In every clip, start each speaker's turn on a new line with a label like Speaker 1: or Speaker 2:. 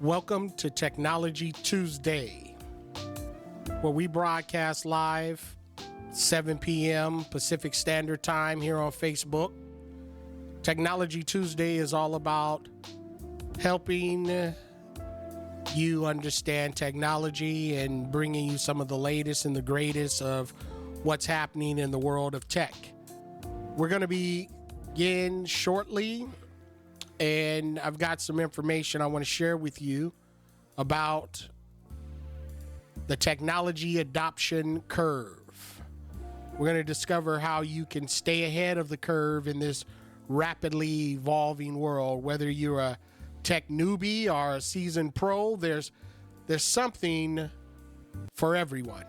Speaker 1: Welcome to Technology Tuesday, where we broadcast live 7 p.m. Pacific Standard Time here on Facebook. Technology Tuesday is all about helping you understand technology and bringing you some of the latest and the greatest of what's happening in the world of tech. We're going to begin shortly, and I've got some information I want to share with you about the technology adoption curve. We're going to discover how you can stay ahead of the curve in this rapidly evolving world. Whether you're a tech newbie or a seasoned pro, there's something for everyone.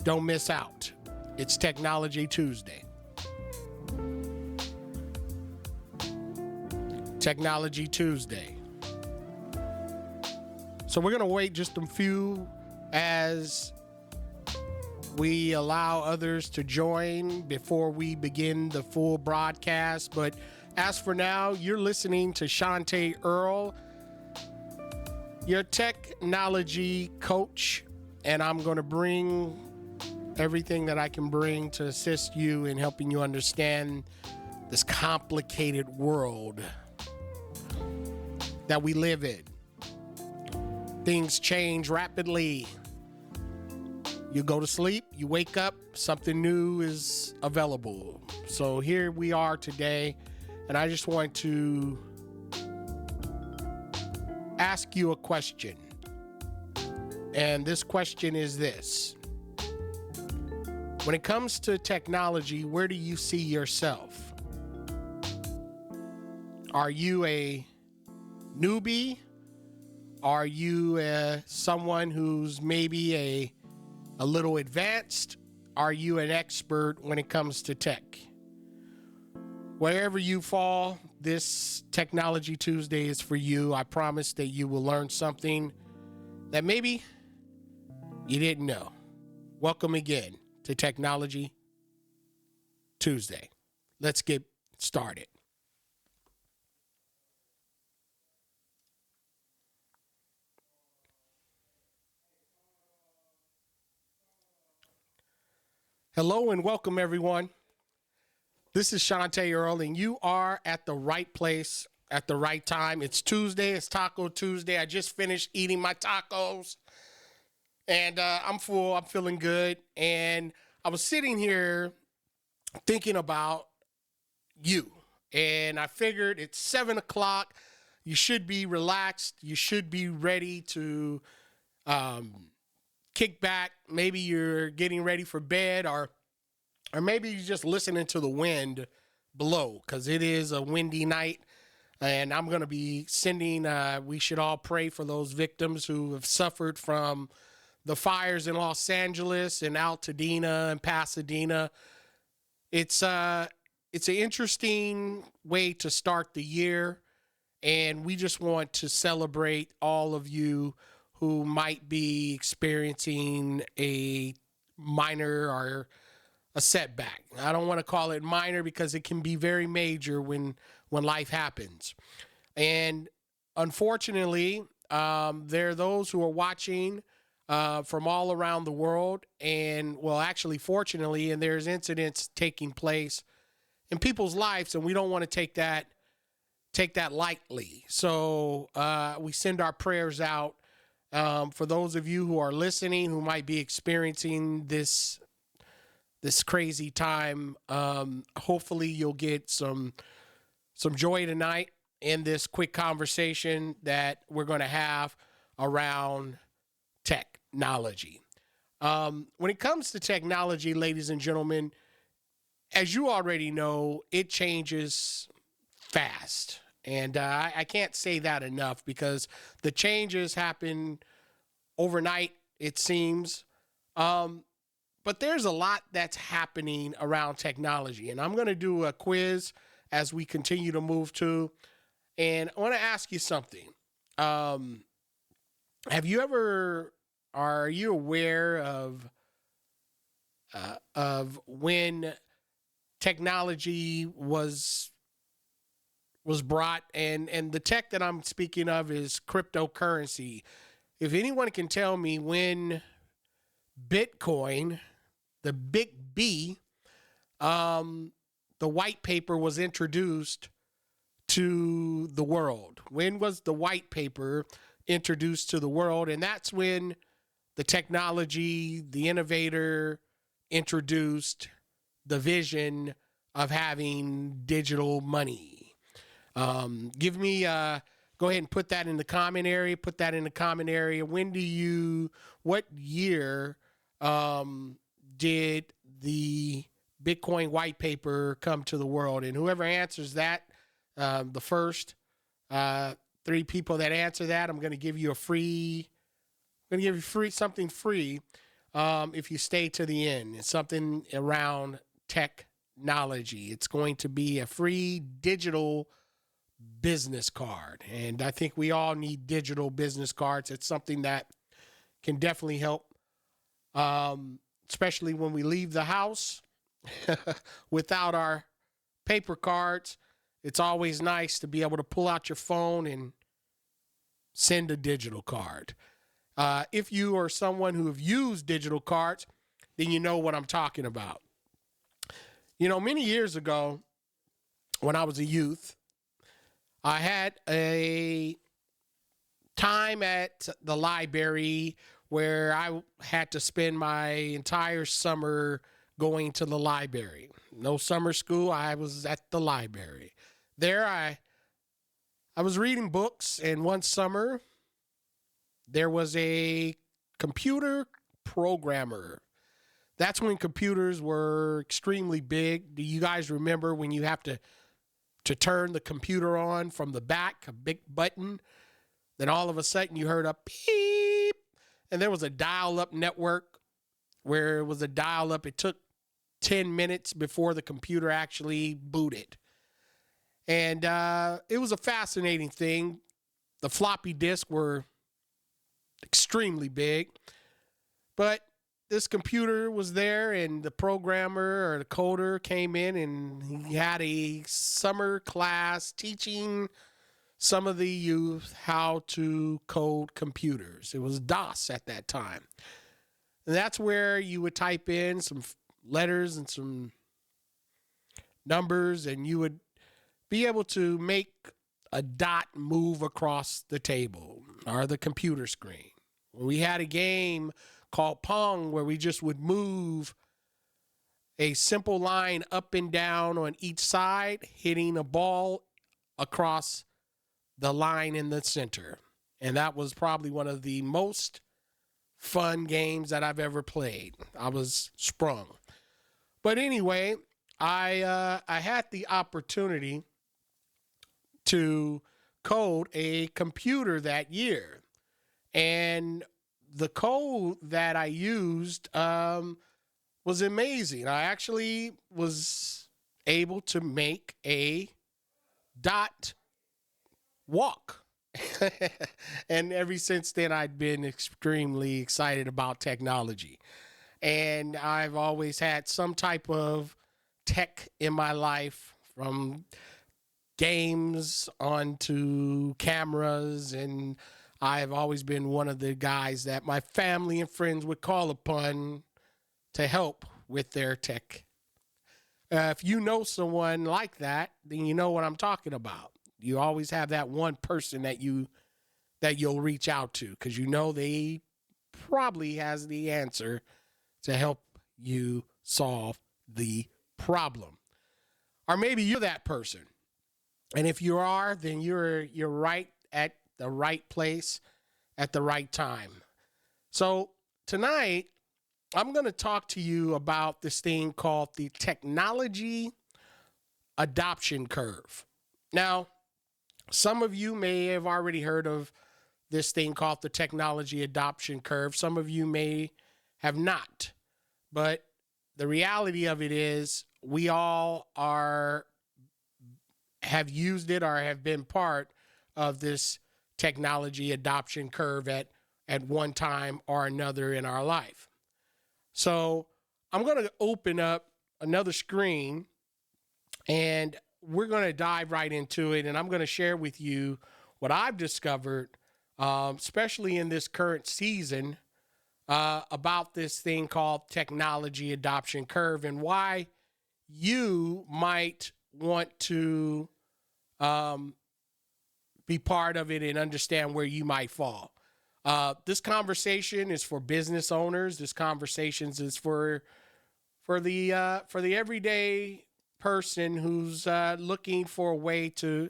Speaker 1: Don't miss out. It's Technology Tuesday. Technology Tuesday. So we're going to wait just a few as we allow others to join before we begin the full broadcast. But as for now, you're listening to Shantae Earl, your technology coach, and I'm going to bring everything that I can bring to assist you in helping you understand this complicated world that we live in. Things change rapidly. You go to sleep, you wake up, something new is available. So here we are today, and I just want to ask you a question. And this question is this: when it comes to technology, where do you see yourself? Are you a newbie? Are you someone who's maybe a little advanced? Are you an expert when it comes to tech? Wherever you fall, this Technology Tuesday is for you. I promise that you will learn something that maybe you didn't know. Welcome again to Technology Tuesday. Let's get started. Hello and welcome, everyone. This is Shantae Earl, and you are at the right place at the right time. It's Tuesday. It's Taco Tuesday. I just finished eating my tacos, and I'm full. I'm feeling good. And I was sitting here thinking about you, and I figured it's 7 o'clock. You should be relaxed. You should be ready to kick back. Maybe you're getting ready for bed, or maybe you're just listening to the wind blow, because it is a windy night. And I'm going to be sending, we should all pray for those victims who have suffered from the fires in Los Angeles and Altadena and Pasadena. It's an interesting way to start the year, and we just want to celebrate all of you who might be experiencing a minor or a setback. I don't want to call it minor because it can be very major when life happens. And unfortunately, there are those who are watching from all around the world. And well, actually, fortunately, and there's incidents taking place in people's lives, and we don't want to take that lightly. So we send our prayers out for those of you who are listening who might be experiencing this crazy time. Hopefully you'll get some joy tonight in this quick conversation that we're going to have around technology. When it comes to technology, ladies and gentlemen, as you already know, it changes fast. And I can't say that enough, because the changes happen overnight, it seems. But there's a lot that's happening around technology. And I'm going to do a quiz as we continue to move to. And I want to ask you something. Are you aware of when technology was was brought, and the tech that I'm speaking of is cryptocurrency. If anyone can tell me when Bitcoin, the big B, the white paper was introduced to the world. When was the white paper introduced to the world? And that's when the technology, the innovator introduced the vision of having digital money. Give me, go ahead and put that in the comment area. Put that in the comment area. What year did the Bitcoin white paper come to the world? And whoever answers that, the first 3 people that answer that, I'm going to give you something free if you stay to the end. It's something around technology. It's going to be a free digital business card. And I think we all need digital business cards. It's something that can definitely help, especially when we leave the house without our paper cards. It's always nice to be able to pull out your phone and send a digital card. If you are someone who have used digital cards, then you know what I'm talking about. You know, many years ago, when I was a youth, I had a time at the library where I had to spend my entire summer going to the library. No summer school, I was at the library. There I was reading books, and one summer there was a computer programmer. That's when computers were extremely big. Do you guys remember when you have to turn the computer on from the back, a big button? Then all of a sudden you heard a beep, and there was a dial-up network where it was a dial-up. It took 10 minutes before the computer actually booted. And it was a fascinating thing. The floppy disks were extremely big. But this computer was there, and the programmer or the coder came in, and he had a summer class teaching some of the youth how to code computers. It was DOS at that time. And that's where you would type in some letters and some numbers, and you would be able to make a dot move across the table or the computer screen. We had a game called Pong where we just would move a simple line up and down on each side, hitting a ball across the line in the center. And that was probably one of the most fun games that I've ever played. I was sprung. But anyway, I had the opportunity to code a computer that year. And the code that I used was amazing. I actually was able to make a dot walk. And ever since then, I've been extremely excited about technology. And I've always had some type of tech in my life, from games onto cameras, and I've always been one of the guys that my family and friends would call upon to help with their tech. If you know someone like that, then you know what I'm talking about. You always have that one person that you'll reach out to, because you know they probably has the answer to help you solve the problem. Or maybe you're that person. And if you are, then you're right at the right place at the right time. So tonight, I'm going to talk to you about this thing called the technology adoption curve. Now, some of you may have already heard of this thing called the technology adoption curve. Some of you may have not. But the reality of it is we all have used it or have been part of this technology adoption curve at one time or another in our life. So I'm going to open up another screen, and we're going to dive right into it, and I'm going to share with you what I've discovered, especially in this current season, about this thing called technology adoption curve and why you might want to um, be part of it and understand where you might fall. This conversation is for business owners. This conversation is for the everyday person who's looking for a way to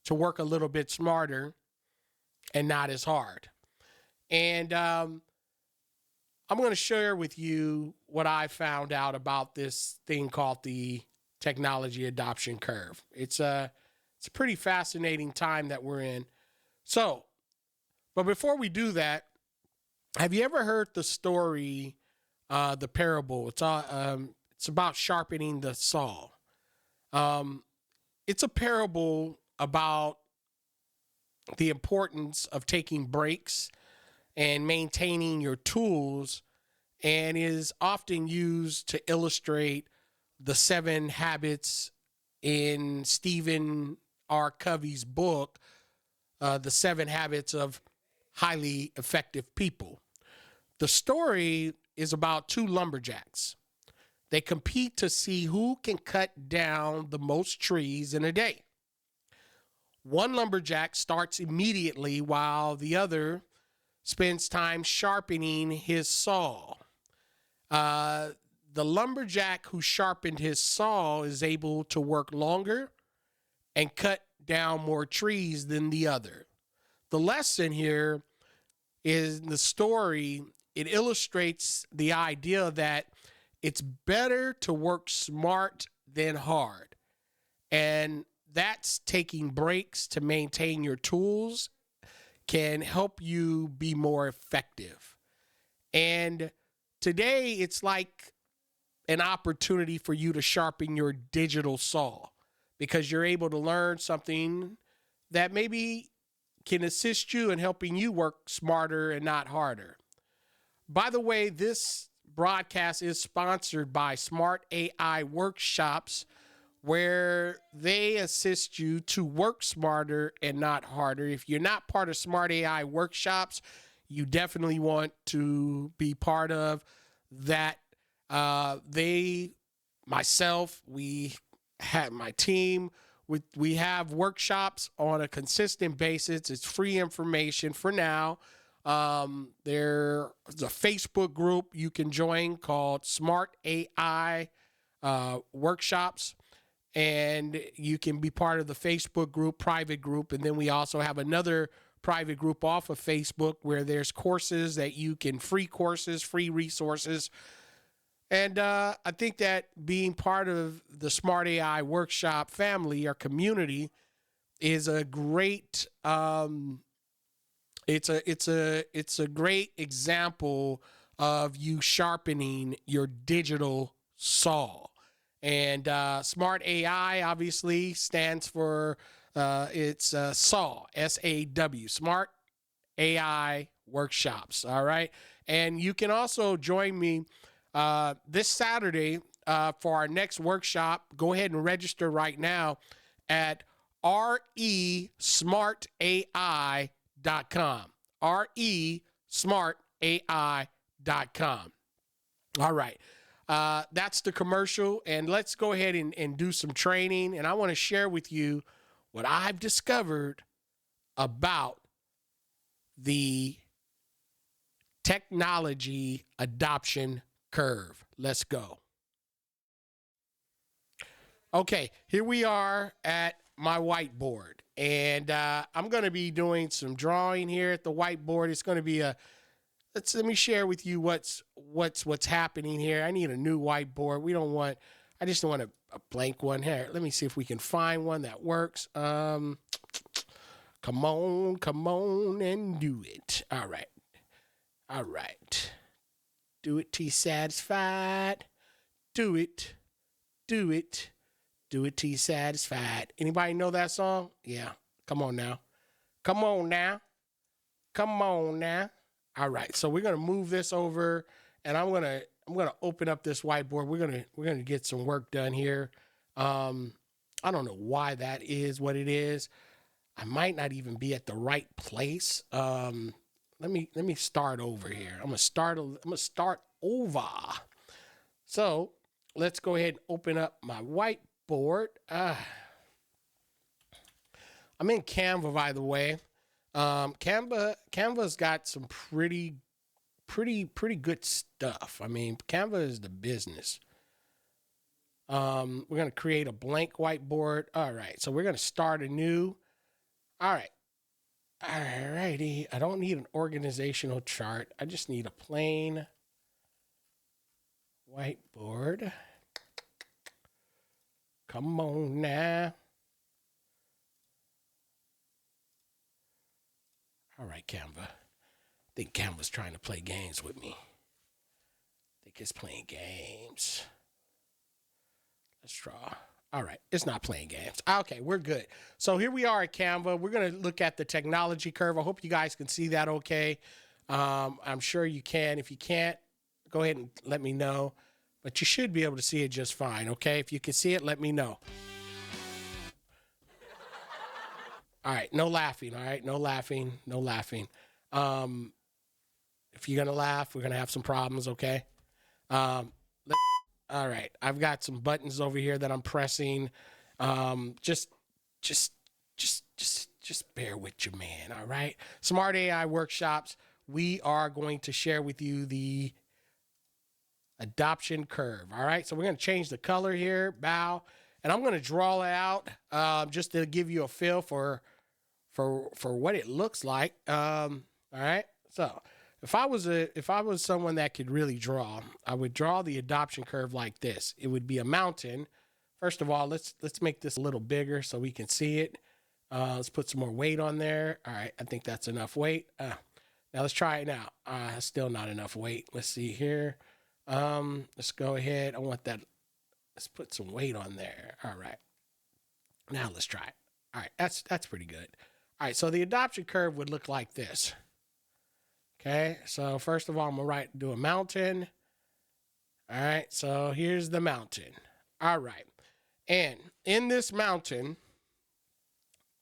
Speaker 1: work a little bit smarter and not as hard. And I'm going to share with you what I found out about this thing called the technology adoption curve. It's a pretty fascinating time that we're in. So, but before we do that, have you ever heard the story, the parable? It's about sharpening the saw. Um, it's a parable about the importance of taking breaks and maintaining your tools, and is often used to illustrate the 7 habits in Stephen R. Covey's book, The 7 Habits of Highly Effective People. The story is about two lumberjacks. They compete to see who can cut down the most trees in a day. One lumberjack starts immediately while the other spends time sharpening his saw. Uh, the lumberjack who sharpened his saw is able to work longer and cut down more trees than the other. The lesson here is the story. It illustrates the idea that it's better to work smart than hard. And that's taking breaks to maintain your tools can help you be more effective. And today it's like an opportunity for you to sharpen your digital saw because you're able to learn something that maybe can assist you in helping you work smarter and not harder. By the way, this broadcast is sponsored by Smart AI Workshops, where they assist you to work smarter and not harder. If you're not part of Smart AI Workshops, you definitely want to be part of that. We have my team. We have workshops on a consistent basis. It's free information for now. There's a Facebook group you can join called Smart AI Workshops, and you can be part of the Facebook group, private group. And then we also have another private group off of Facebook where there's courses that you can, free courses, free resources. And I think that being part of the Smart AI Workshop family or community is a great it's a great example of you sharpening your digital saw. And Smart AI obviously stands for it's SAW, SAW, Smart AI Workshops. All right. And you can also join me this Saturday for our next workshop. Go ahead and register right now at resmartai.com. resmartai.com. All right. That's the commercial. And let's go ahead and do some training. And I want to share with you what I've discovered about the technology adoption curve. Let's go. Okay, here we are at my whiteboard, and I'm going to be doing some drawing here at the whiteboard. It's going to be let me share with you what's happening here. I need a new whiteboard. I just don't want a blank one here. Let me see if we can find one that works. Come on and do it. All right. Do it till you're satisfied. Do it till you're satisfied. Anybody know that song? Yeah. Come on now. All right. So we're gonna move this over, and I'm gonna open up this whiteboard. We're gonna get some work done here. I don't know why that is what it is. I might not even be at the right place. Let me start over here. I'm gonna start over. So let's go ahead and open up my whiteboard. I'm in Canva, by the way. Canva's got some pretty good stuff. I mean, Canva is the business. We're gonna create a blank whiteboard. All right, so we're gonna start anew. All right. All righty. I don't need an organizational chart. I just need a plain whiteboard. Come on now. All right, Canva. I think Canva's trying to play games with me. I think it's playing games. Let's draw. All right, it's not playing games. Okay, we're good. So here we are at Canva. We're going to look at the technology curve. I hope you guys can see that okay. I'm sure you can. If you can't, go ahead and let me know. But you should be able to see it just fine, okay? If you can see it, let me know. All right, no laughing, all right? No laughing, no laughing. If you're going to laugh, we're going to have some problems, okay? Um, all right, I've got some buttons over here that I'm pressing. Just, just, just bear with your man. All right. Smart AI workshops. We are going to share with you the adoption curve. All right. So we're going to change the color here, bow, and I'm going to draw it out just to give you a feel for what it looks like. All right. So if I was someone that could really draw, I would draw the adoption curve like this. It would be a mountain. First of all, let's make this a little bigger so we can see it. Let's put some more weight on there. All right, I think that's enough weight. Now let's try it now. Still not enough weight. Let's see here. Let's go ahead. I want that. Let's put some weight on there. All right. Now let's try it. All right, that's pretty good. All right, so the adoption curve would look like this. Okay, so first of all, I'm gonna do a mountain. All right, so here's the mountain. All right, and in this mountain,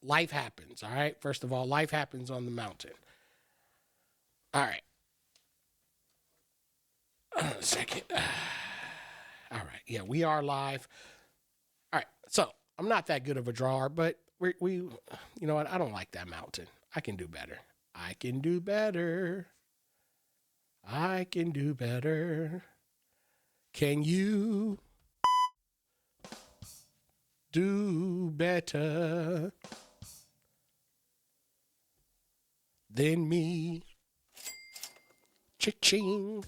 Speaker 1: life happens. All right, first of all, life happens on the mountain. All right, a second. All right, yeah, we are live. All right, so I'm not that good of a drawer, but we you know what? I don't like that mountain. I can do better. I can do better. I can do better. Can you do better than me? Cha-ching.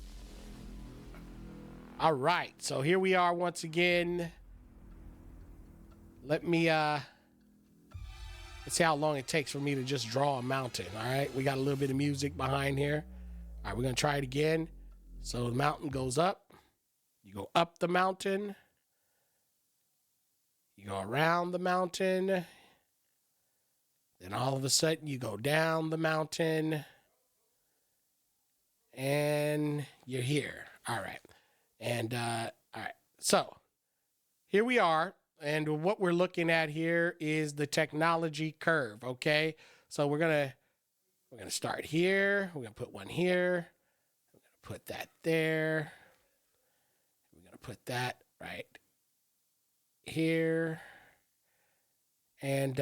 Speaker 1: All right, so here we are once again. Let's see how long it takes for me to just draw a mountain. All right, we got a little bit of music behind here. All right, we're gonna try it again. So the mountain goes up. You go up the mountain. You go around the mountain. Then all of a sudden you go down the mountain. And you're here. All right. And all right. So here we are. And what we're looking at here is the technology curve. Okay. So we're gonna start here. We're gonna put one here. We're gonna put that there. We're gonna put that right here. And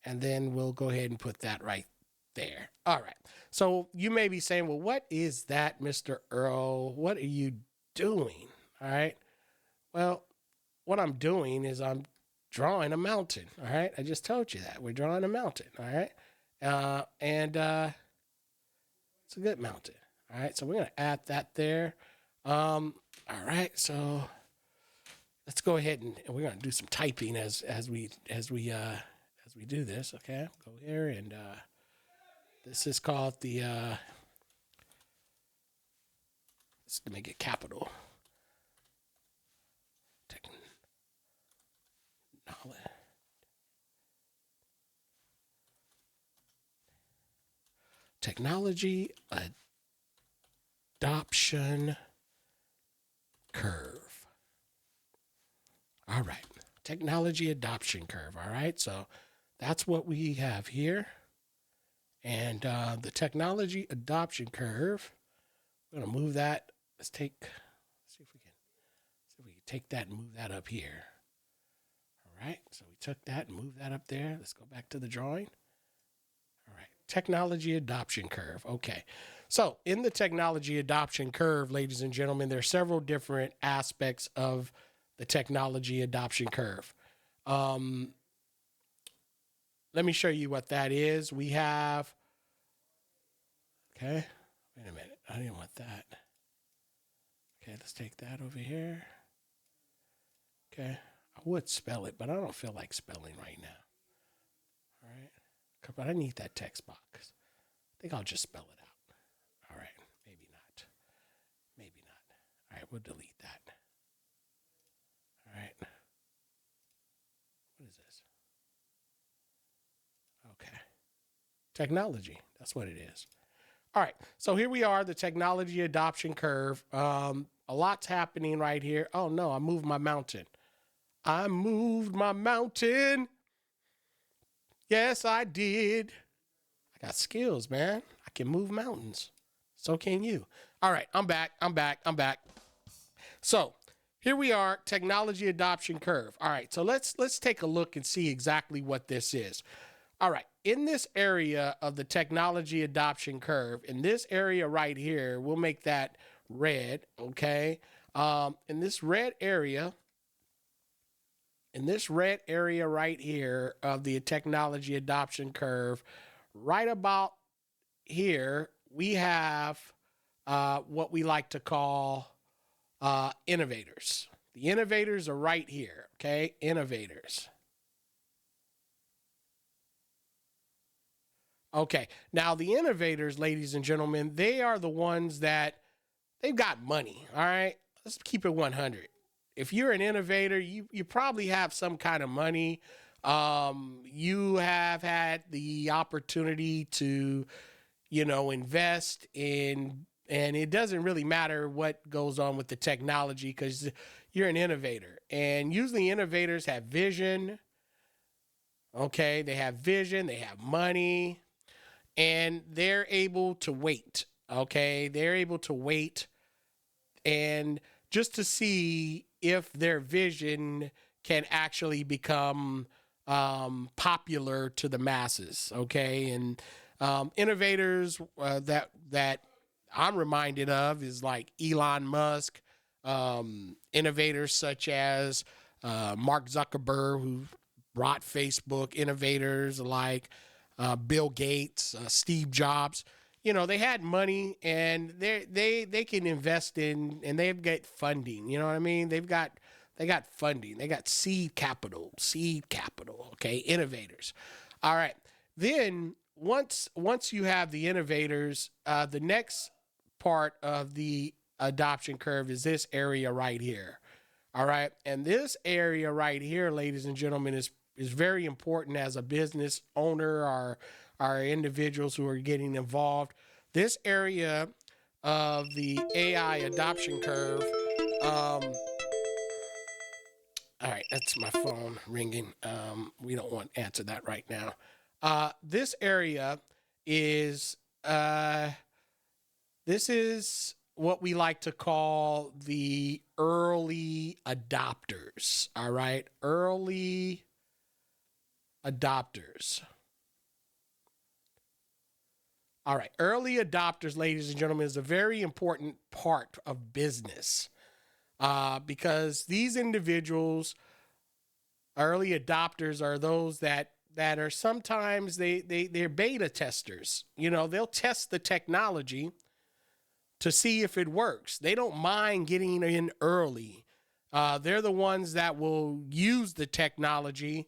Speaker 1: then we'll go ahead and put that right there. All right. So you may be saying, well, what is that, Mr. Earl? What are you doing? All right. Well, what I'm doing is I'm drawing a mountain. All right. I just told you that. We're drawing a mountain. All right. And it's a good mountain. All right. So we're going to add that there. All right. So let's go ahead and we're going to do some typing as we do this. Okay. Go here and this is called the let's make it capital. Technology adoption curve. All right. Technology adoption curve. All right. So that's what we have here. And the technology adoption curve, we're going to move that. See if we can take that and move that up here. All right. So we took that and moved that up there. Let's go back to the drawing. All right. Technology adoption curve. Okay. So in the technology adoption curve, ladies and gentlemen, there are several different aspects of the technology adoption curve. Let me show you what that is. We have, okay, wait a minute. I didn't want that. Okay, let's take that over here. Okay, I would spell it, but I don't feel like spelling right now. All right, but I need that text box. I think I'll just spell it out. All right, maybe not. Maybe not. All right, we'll delete that. All right. What is this? Okay. Technology. That's what it is. All right. So here we are, the technology adoption curve. A lot's happening right here. Oh, no, I moved my mountain. I moved my mountain. Yes, I did. I got skills, man. I can move mountains. So can you. All right. I'm back. So here we are, technology adoption curve. All right. So let's take a look and see exactly what this is. All right, in this area of the technology adoption curve, in this area right here, we'll make that red, okay? In this red area right here of the technology adoption curve, right about here, we have what we like to call innovators. The innovators are right here, okay? Innovators. Okay, now the innovators, ladies and gentlemen, they are the ones that they've got money, all right? Let's keep it 100. If you're an innovator, you probably have some kind of money. You have had the opportunity to, invest in, and it doesn't really matter what goes on with the technology because you're an innovator. And usually innovators have vision, okay? They have vision, they have money, and they're able to wait, okay? They're able to wait and just to see if their vision can actually become popular to the masses, okay? And innovators that I'm reminded of is like Elon Musk, innovators such as Mark Zuckerberg, who brought Facebook, innovators like Bill Gates, Steve Jobs. They had money and they can invest in, and they've got funding. You know what I mean? They got funding. They got seed capital. Okay, innovators. All right. Then once you have the innovators, the next part of the adoption curve is this area right here. All right, and this area right here, ladies and gentlemen, is very important as a business owner or individuals who are getting involved. This area of the AI adoption curve. All right, that's my phone ringing. We don't want to answer that right now. This area is this is what we like to call the early adopters. All right, early adopters. All right, early adopters, ladies and gentlemen, is a very important part of business because these individuals, early adopters, are those that are sometimes they're beta testers. They'll test the technology to see if it works. They don't mind getting in early. They're the ones that will use the technology,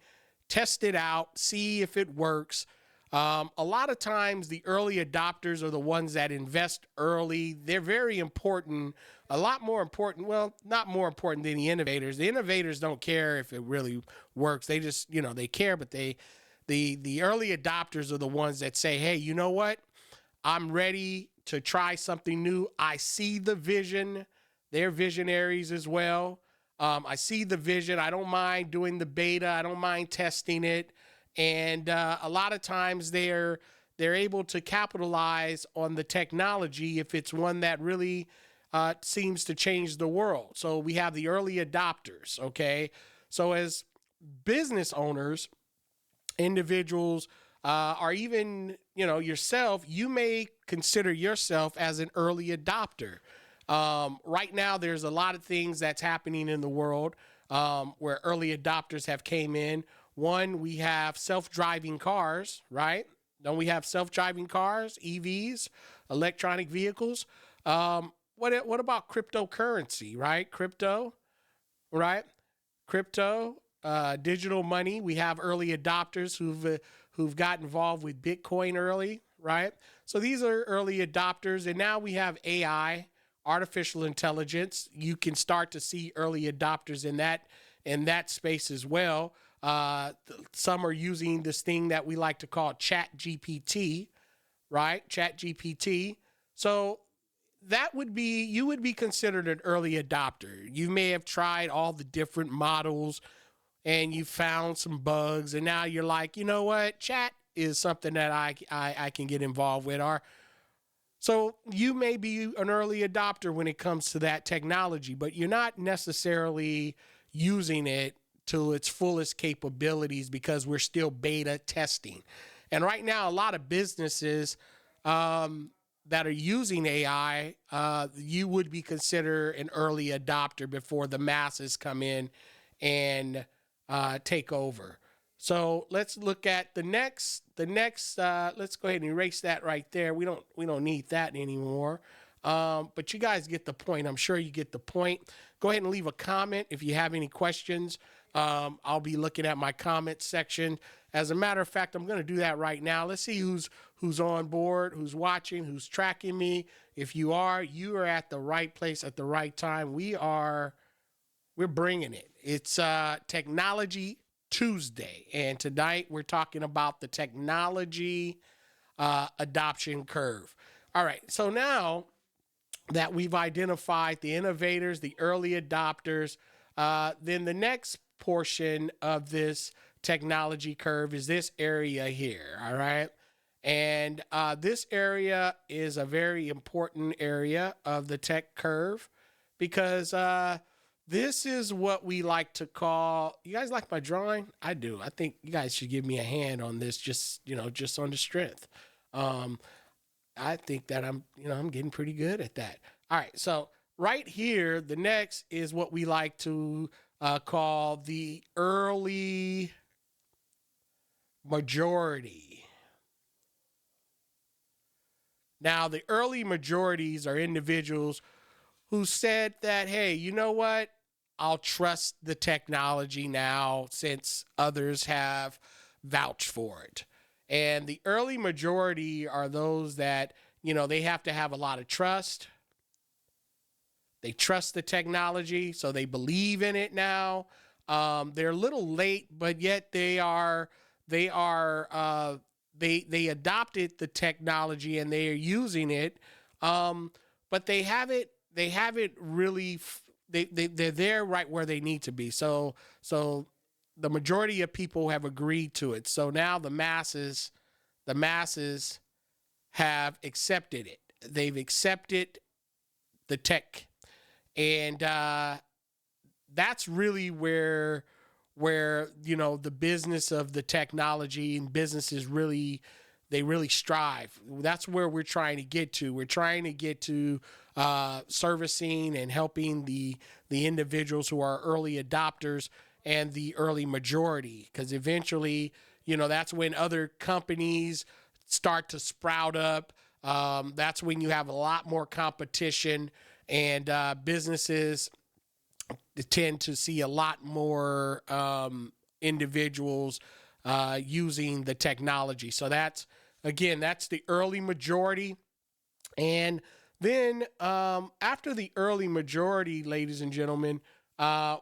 Speaker 1: test it out, see if it works. A lot of times the early adopters are the ones that invest early. They're very important, a lot more important. Well, not more important than the innovators. The innovators don't care if it really works. They just, they care, but the early adopters are the ones that say, hey, you know what? I'm ready to try something new. I see the vision. They're visionaries as well. I see the vision. I don't mind doing the beta. I don't mind testing it. And a lot of times they're able to capitalize on the technology if it's one that really seems to change the world. So we have the early adopters. Okay, so as business owners, individuals, or even yourself, you may consider yourself as an early adopter. Right now, there's a lot of things that's happening in the world where early adopters have came in. One, we have self-driving cars, right? Don't we have self-driving cars, EVs, electronic vehicles? What about cryptocurrency, right? Right? Crypto, digital money. We have early adopters who've got involved with Bitcoin early, right? So these are early adopters, and now we have AI, artificial intelligence. You can start to see early adopters in that space as well. Some are using this thing that we like to call Chat GPT, right? Chat GPT. So you would be considered an early adopter. You may have tried all the different models and you found some bugs, and now you're like, you know what, chat is something that I can get involved with. Or so you may be an early adopter when it comes to that technology, but you're not necessarily using it to its fullest capabilities because we're still beta testing. And right now, a lot of businesses that are using AI, you would be considered an early adopter before the masses come in and take over. So let's look at the next. Let's go ahead and erase that right there. We don't need that anymore. But you guys get the point. I'm sure you get the point. Go ahead and leave a comment if you have any questions. I'll be looking at my comment section. As a matter of fact, I'm going to do that right now. Let's see who's on board, who's watching, who's tracking me. If you are at the right place at the right time. We're bringing it. It's Technology Tuesday, and tonight we're talking about the technology adoption curve. All right, so now that we've identified the innovators, the early adopters, then the next portion of this technology curve is this area here. All right. And this area is a very important area of the tech curve because this is what we like to call. You guys like my drawing? I do. I think you guys should give me a hand on this, just on the strength. I think that I'm getting pretty good at that. All right. So right here, the next is what we like to call the early majority. Now, the early majorities are individuals who said that, hey, you know what? I'll trust the technology now since others have vouched for it. And the early majority are those that, they have to have a lot of trust. They trust the technology, so they believe in it now. They're a little late, but yet they adopted the technology and they are using it. But they haven't really they're there right where they need to be. So the majority of people have agreed to it. So now the masses have accepted it. They've accepted the tech, and that's really where the business of the technology and businesses really strive. That's where we're trying to get to. We're trying to get to servicing and helping the individuals who are early adopters and the early majority, because eventually that's when other companies start to sprout up. That's when you have a lot more competition, and businesses tend to see a lot more individuals using the technology. So that's the early majority. And then after the early majority, ladies and gentlemen,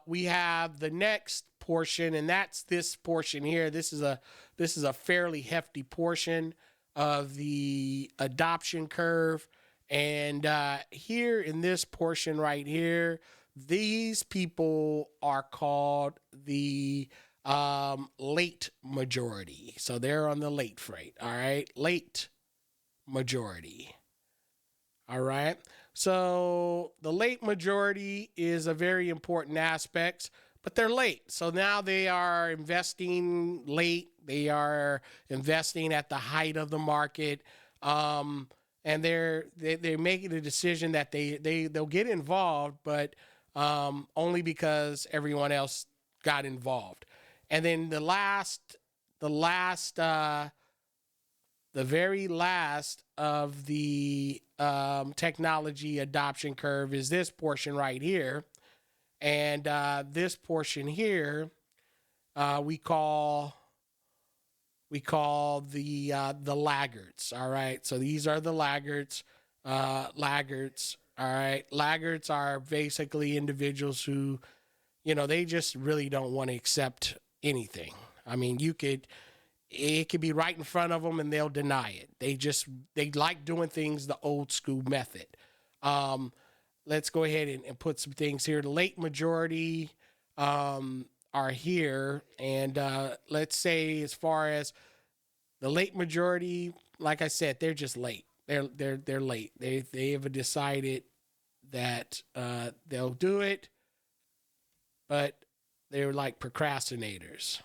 Speaker 1: we have the next portion, and that's this portion here. This is a fairly hefty portion of the adoption curve. And here in this portion right here, These people are called the late majority. So they're on the late freight. All right. Late majority. All right. So the late majority is a very important aspect, but they're late. So now they are investing late. They are investing at the height of the market. Um, and they're making a decision that they'll get involved, but only because everyone else got involved. And then the very last of the technology adoption curve is this portion right here, and this portion here we call the laggards. All right, so these are the laggards. Laggards. All right, laggards are basically individuals who, they just really don't want to accept anything. I mean, it could be right in front of them and they'll deny it. They like doing things the old school method. Um, let's go ahead and put some things here. The late majority are here, and let's say as far as the late majority, like I said, they're just late. They're late. They have decided that they'll do it, but they're like procrastinators.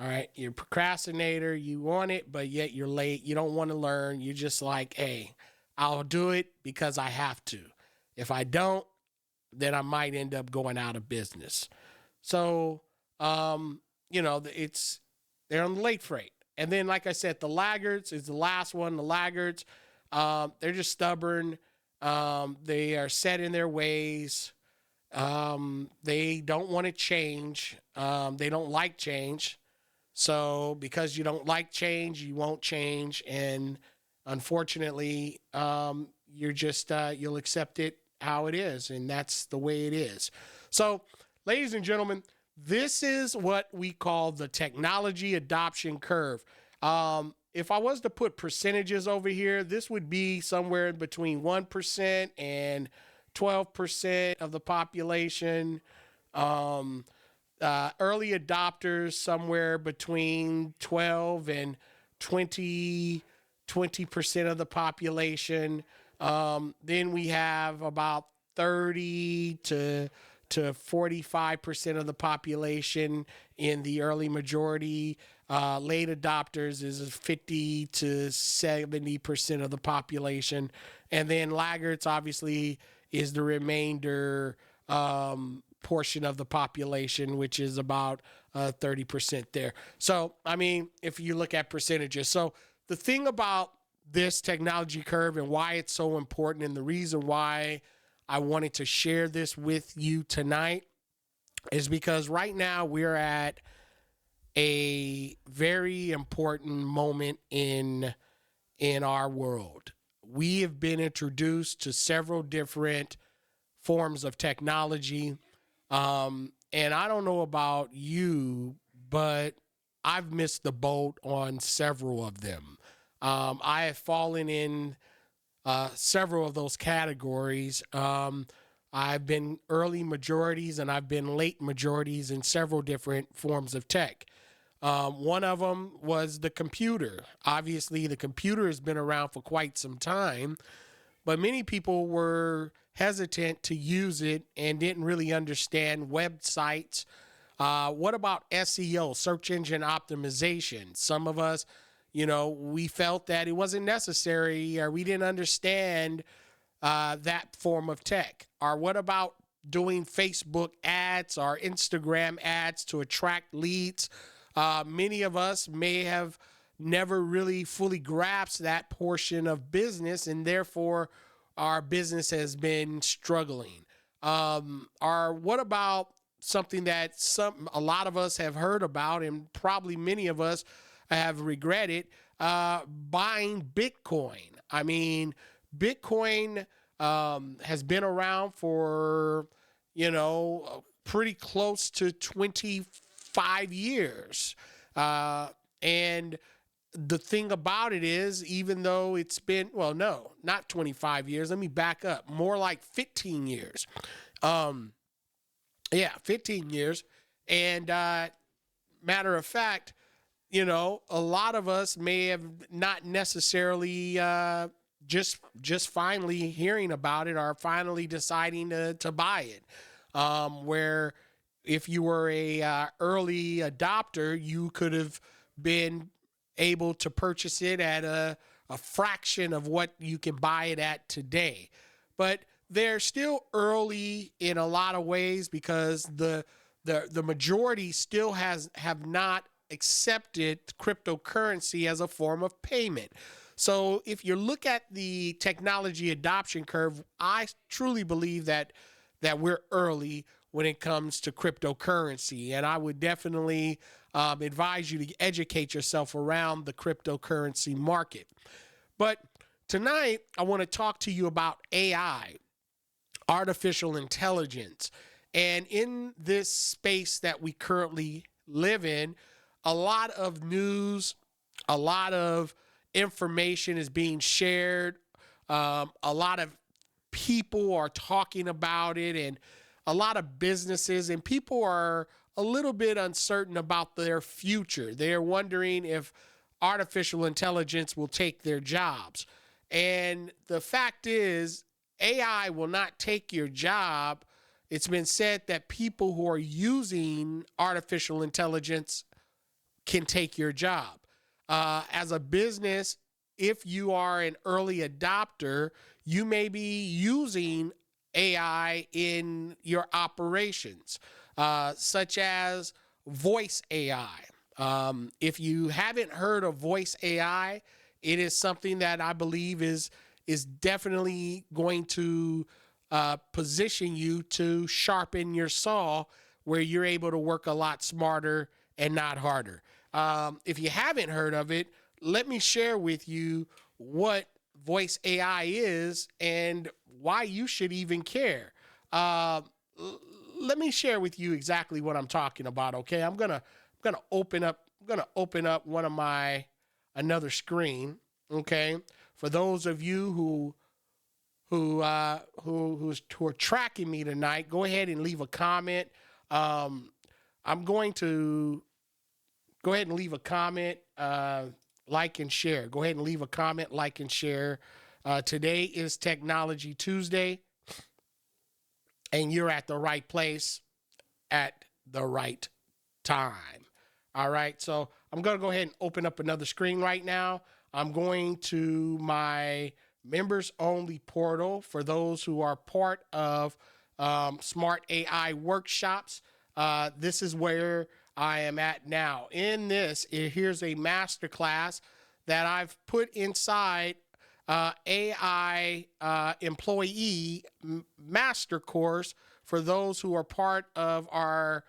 Speaker 1: All right, you're a procrastinator. You want it, but yet you're late. You don't want to learn. You're just like, hey, I'll do it because I have to. If I don't, then I might end up going out of business. So, it's they're on the late freight. And then, like I said, the laggards is the last one. The laggards, they're just stubborn. They are set in their ways. They don't want to change. They don't like change. So because you don't like change, you won't change, and unfortunately, you're just you'll accept it how it is, and that's the way it is. So, ladies and gentlemen, this is what we call the technology adoption curve. If I was to put percentages over here, this would be somewhere between 1% and 12% of the population. Um, Early adopters somewhere between 12 and 20% of the population. Then we have about 30 to 45% of the population in the early majority. Late adopters is 50 to 70% of the population. And then laggards obviously is the remainder portion of the population, which is about 30% there. So, I mean, if you look at percentages. So the thing about this technology curve and why it's so important, and the reason why I wanted to share this with you tonight, is because right now we're at a very important moment in our world. We have been introduced to several different forms of technology. And I don't know about you, but I've missed the boat on several of them. I have fallen in several of those categories. I've been early majorities and I've been late majorities in several different forms of tech. One of them was the computer. Obviously, the computer has been around for quite some time, but many people were hesitant to use it and didn't really understand websites. What about SEO, search engine optimization? Some of us, we felt that it wasn't necessary, or we didn't understand that form of tech. Or what about doing Facebook ads or Instagram ads to attract leads? Many of us may have never really fully grasped that portion of business, and therefore our business has been struggling. Or what about something that a lot of us have heard about, and probably many of us have regretted, buying Bitcoin. I mean, Bitcoin has been around for, pretty close to 25 years. And the thing about it is, even though it's been, well, no, not 25 years. Let me back up. More like 15 years. Um, yeah, 15 years. And matter of fact, a lot of us may have not necessarily just finally hearing about it or finally deciding to buy it. Where if you were a early adopter, you could have been able to purchase it at a fraction of what you can buy it at today. But they're still early in a lot of ways because the majority still have not accepted cryptocurrency as a form of payment. So if you look at the technology adoption curve, I truly believe that we're early when it comes to cryptocurrency. And I would definitely advise you to educate yourself around the cryptocurrency market. But tonight, I want to talk to you about AI, artificial intelligence. And in this space that we currently live in, a lot of news, a lot of information is being shared. A lot of people are talking about it, and a lot of businesses and people are a little bit uncertain about their future. They're wondering if artificial intelligence will take their jobs. And the fact is, AI will not take your job. It's been said that people who are using artificial intelligence can take your job. As a business, if you are an early adopter, you may be using AI in your operations, such as voice AI. If you haven't heard of voice AI, it is something that I believe is definitely going to position you to sharpen your saw, where you're able to work a lot smarter and not harder. If you haven't heard of it, let me share with you what voice AI is and why you should even care. Let me share with you exactly what I'm talking about. Okay, I'm gonna open up one of my another screen. Okay, for those of you who are tracking me tonight, go ahead and leave a comment. I'm going to go ahead and leave a comment, like and share. Go ahead and leave a comment, like and share. Today is Technology Tuesday, and you're at the right place at the right time. All right, so I'm going to go ahead and open up another screen right now. I'm going to my members only portal for those who are part of Smart AI workshops. This is where I am at now. In this, here's a masterclass that I've put inside AI employee master course for those who are part of our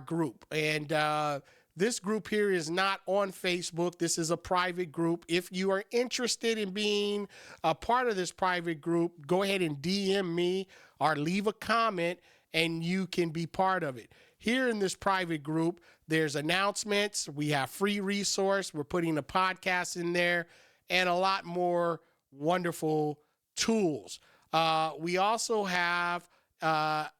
Speaker 1: group. And this group here is not on Facebook. This is a private group. If you are interested in being a part of this private group, go ahead and DM me or leave a comment and you can be part of it. Here in this private group, there's announcements. We have free resource. We're putting a podcast in there and a lot more wonderful tools. We also have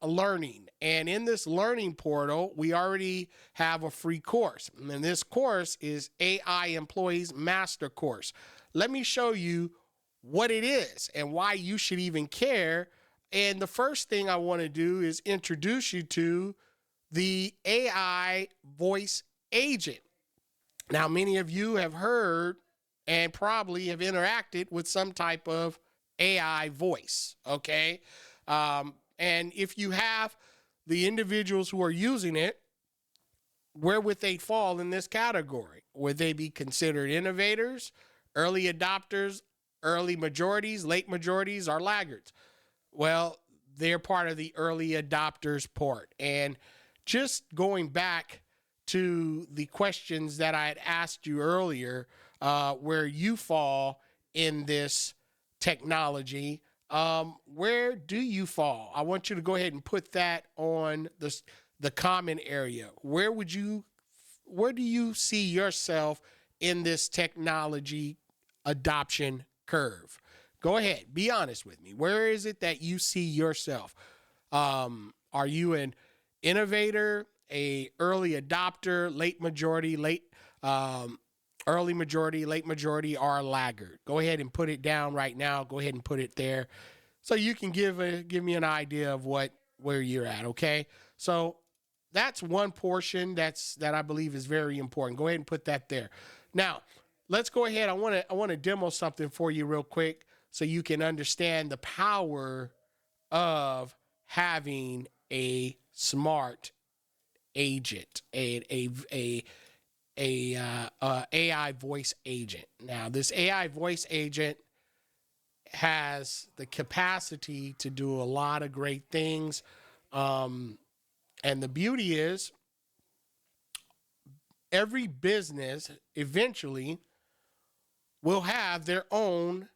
Speaker 1: learning. And in this learning portal, we already have a free course. And this course is AI Employees Master Course. Let me show you what it is and why you should even care. And the first thing I want to do is introduce you to the AI voice agent. Now, many of you have heard and probably have interacted with some type of AI voice, okay? And if you have the individuals who are using it, where would they fall in this category? Would they be considered innovators, early adopters, early majorities, late majorities, or laggards? Well, they're part of the early adopters part. And just going back to the questions that I had asked you earlier, where you fall in this technology, where do you fall? I want you to go ahead and put that on the comment area. Where do you see yourself in this technology adoption curve? Go ahead, be honest with me. Where is it that you see yourself? Are you an innovator, a early adopter, early majority, late majority, or a laggard? Go ahead and put it down right now. Go ahead and put it there, so you can give me an idea of where you're at. Okay, so that's one portion that I believe is very important. Go ahead and put that there. Now, let's go ahead. I want to demo something for you real quick so you can understand the power of having a smart agent, a AI voice agent. Now, this AI voice agent has the capacity to do a lot of great things. And the beauty is, every business eventually will have their own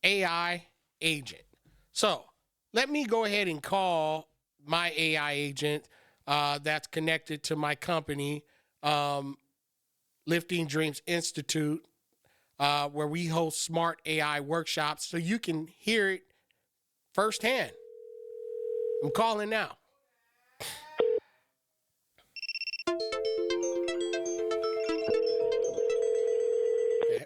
Speaker 1: AI agent. So let me go ahead and call my AI agent that's connected to my company, Lifting Dreams Institute, where we host smart AI workshops so you can hear it firsthand. I'm calling now. Okay.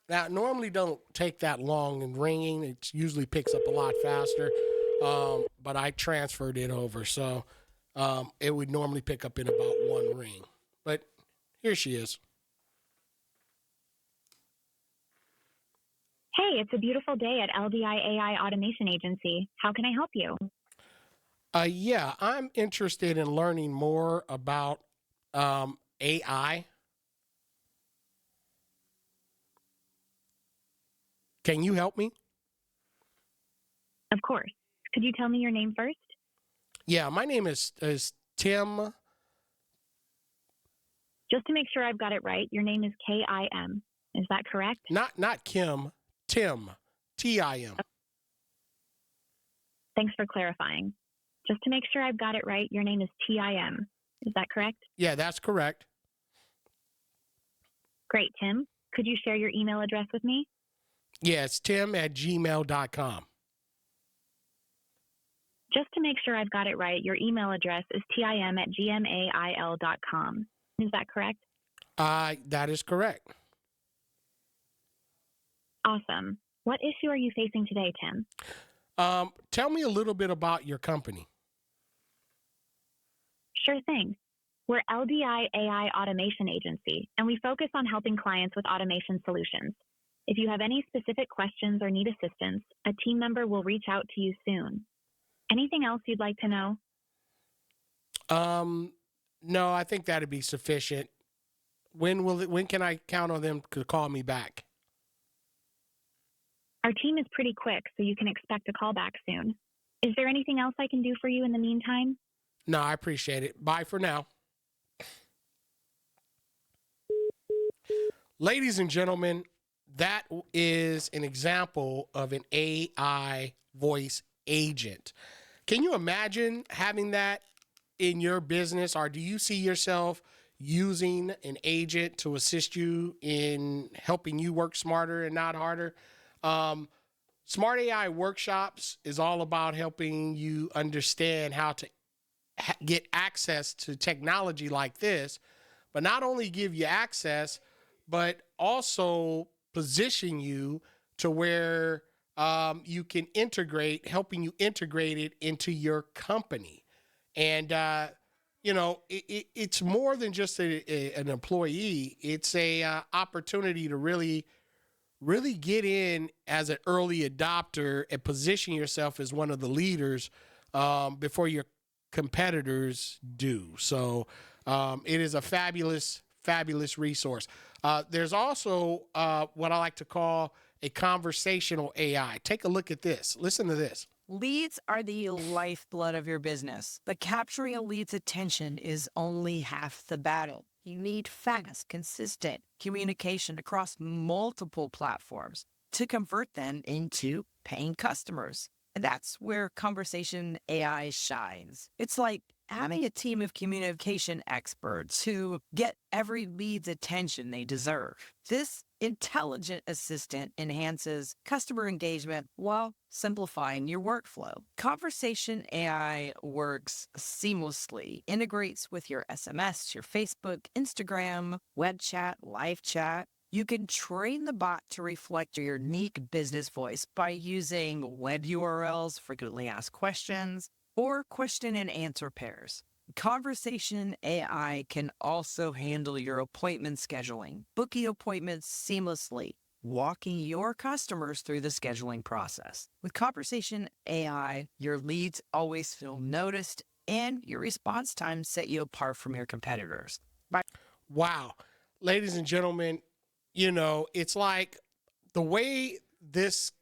Speaker 1: Now, it normally don't take that long in ringing. It usually picks up a lot faster, but I transferred it over, so it would normally pick up in about one ring. But here she is.
Speaker 2: Hey, it's a beautiful day at LDI AI Automation Agency. How can I help you?
Speaker 1: Yeah, I'm interested in learning more about AI. Can you help me?
Speaker 2: Of course. Could you tell me your name first?
Speaker 1: Yeah, my name is Tim.
Speaker 2: Just to make sure I've got it right, your name is Kim. Is that correct?
Speaker 1: Not Kim, Tim. Tim.
Speaker 2: Thanks for clarifying. Just to make sure I've got it right, your name is Tim. Is that correct?
Speaker 1: Yeah, that's correct.
Speaker 2: Great, Tim. Could you share your email address with me?
Speaker 1: Yeah, it's tim@gmail.com.
Speaker 2: Just to make sure I've got it right, your email address is tim@gmail.com. Is that correct?
Speaker 1: That is correct.
Speaker 2: Awesome. What issue are you facing today, Tim?
Speaker 1: Tell me a little bit about your company.
Speaker 2: Sure thing. We're LDI AI Automation Agency, and we focus on helping clients with automation solutions. If you have any specific questions or need assistance, a team member will reach out to you soon. Anything else you'd like to know?
Speaker 1: No, I think that'd be sufficient. When can I count on them to call me back?
Speaker 2: Our team is pretty quick, so you can expect a call back soon. Is there anything else I can do for you in the meantime?
Speaker 1: No, I appreciate it. Bye for now. Ladies and gentlemen, that is an example of an AI voice agent. Can you imagine having that in your business, or do you see yourself using an agent to assist you in helping you work smarter and not harder? Smart AI Workshops is all about helping you understand how to get access to technology like this, but not only give you access, but also position you to where you can helping you integrate it into your company. And, it's more than just an employee. It's a opportunity to really get in as an early adopter and position yourself as one of the leaders before your competitors do. So it is a fabulous resource. There's also what I like to call a conversational AI. Take a look at this. Listen to this.
Speaker 3: Leads are the lifeblood of your business, but capturing a lead's attention is only half the battle. You need fast, consistent communication across multiple platforms to convert them into paying customers. And that's where conversation AI shines. It's like having a team of communication experts who get every lead's attention they deserve. This intelligent assistant enhances customer engagement while simplifying your workflow. Conversation AI works seamlessly, integrates with your SMS, your Facebook, Instagram, web chat, live chat. You can train the bot to reflect your unique business voice by using web URLs, frequently asked questions, or question and answer pairs. Conversation AI can also handle your appointment scheduling, booking appointments seamlessly, walking your customers through the scheduling process. With Conversation AI, your leads always feel noticed and your response times set you apart from your competitors.
Speaker 1: Wow. Ladies and gentlemen, it's like the way this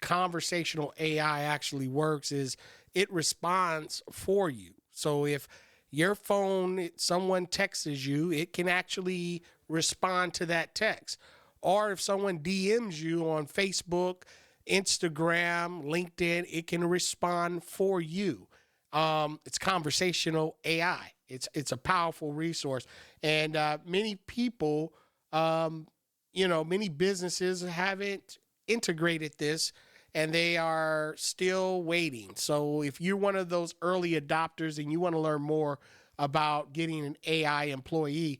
Speaker 1: conversational AI actually works is it responds for you. So if your phone, someone texts you, it can actually respond to that text. Or if someone DMs you on Facebook, Instagram, LinkedIn, it can respond for you. It's conversational AI. It's a powerful resource, and many people, many businesses haven't integrated this, and they are still waiting. So if you're one of those early adopters and you want to learn more about getting an AI employee,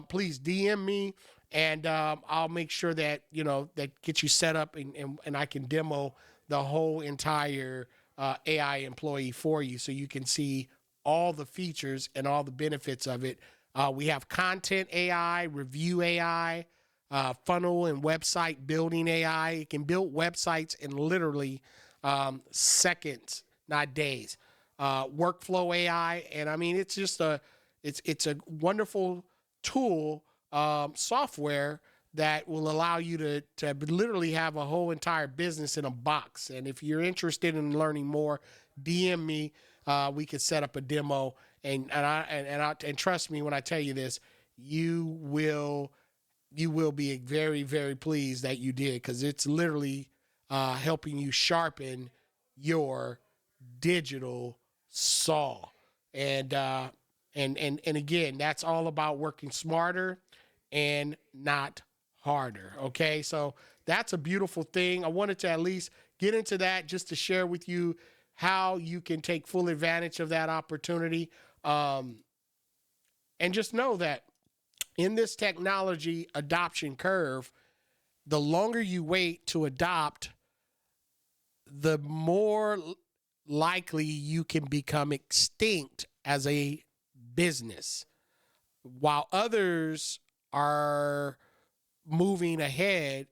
Speaker 1: please DM me, and I'll make sure that that gets you set up, and I can demo the whole entire AI employee for you, so you can see all the features and all the benefits of it. We have content AI, review AI, funnel and website building AI. It can build websites in literally seconds, not days. Workflow AI, and I mean it's just it's a wonderful tool, software that will allow you to literally have a whole entire business in a box. And if you're interested in learning more, DM me. We could set up a demo, and trust me when I tell you this, you will be very, very pleased that you did, because it's literally helping you sharpen your digital saw. And and again, that's all about working smarter and not harder. Okay, so that's a beautiful thing. I wanted to at least get into that just to share with you how you can take full advantage of that opportunity. And just know that in this technology adoption curve, the longer you wait to adopt, the more likely you can become extinct as a business. While others are moving ahead,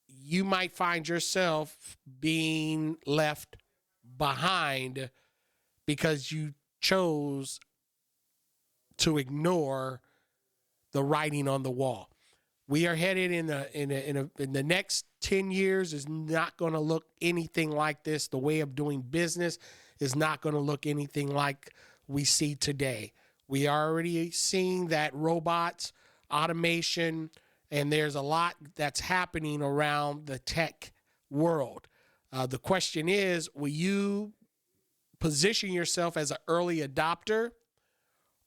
Speaker 1: you might find yourself being left behind because you chose to ignore the writing on the wall. We are headed in the next 10 years is not going to look anything like this. The way of doing business is not going to look anything like we see today. We are already seeing that robots, automation, and there's a lot that's happening around the tech world. The question is, will you position yourself as an early adopter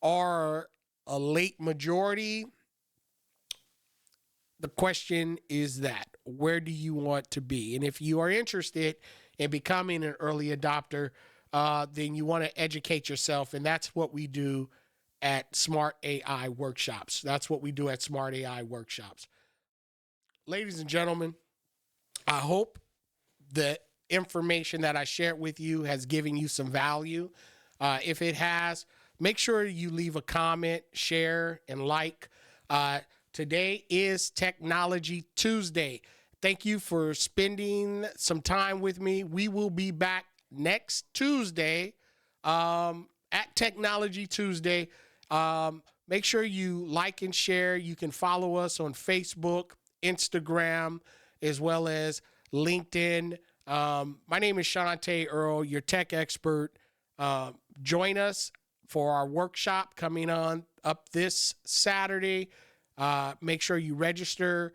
Speaker 1: or a late majority? The question is that, where do you want to be? And if you are interested in becoming an early adopter, then you want to educate yourself. And that's what we do at Smart AI Workshops. That's what we do at Smart AI Workshops. Ladies and gentlemen, I hope the information that I shared with you has given you some value. If it has, make sure you leave a comment, share, and like. Today is Technology Tuesday. Thank you for spending some time with me. We will be back next Tuesday at Technology Tuesday. Make sure you like and share. You can follow us on Facebook, Instagram, as well as LinkedIn. My name is Shante Earl, your tech expert. Join us for our workshop coming on up this Saturday. Make sure you register,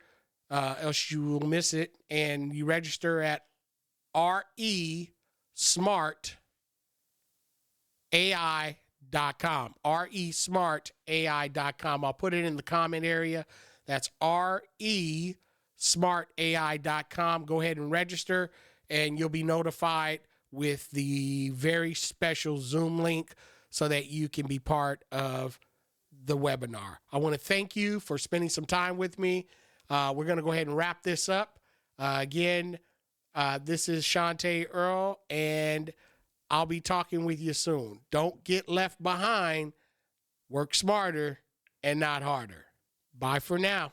Speaker 1: else you will miss it. And you register at resmartai.com. resmartai.com. I'll put it in the comment area. That's resmartai.com. Go ahead and register, and you'll be notified with the very special Zoom link so that you can be part of the webinar. I want to thank you for spending some time with me. We're going to go ahead and wrap this up. Again, this is Shante Earl, and I'll be talking with you soon. Don't get left behind. Work smarter and not harder. Bye for now.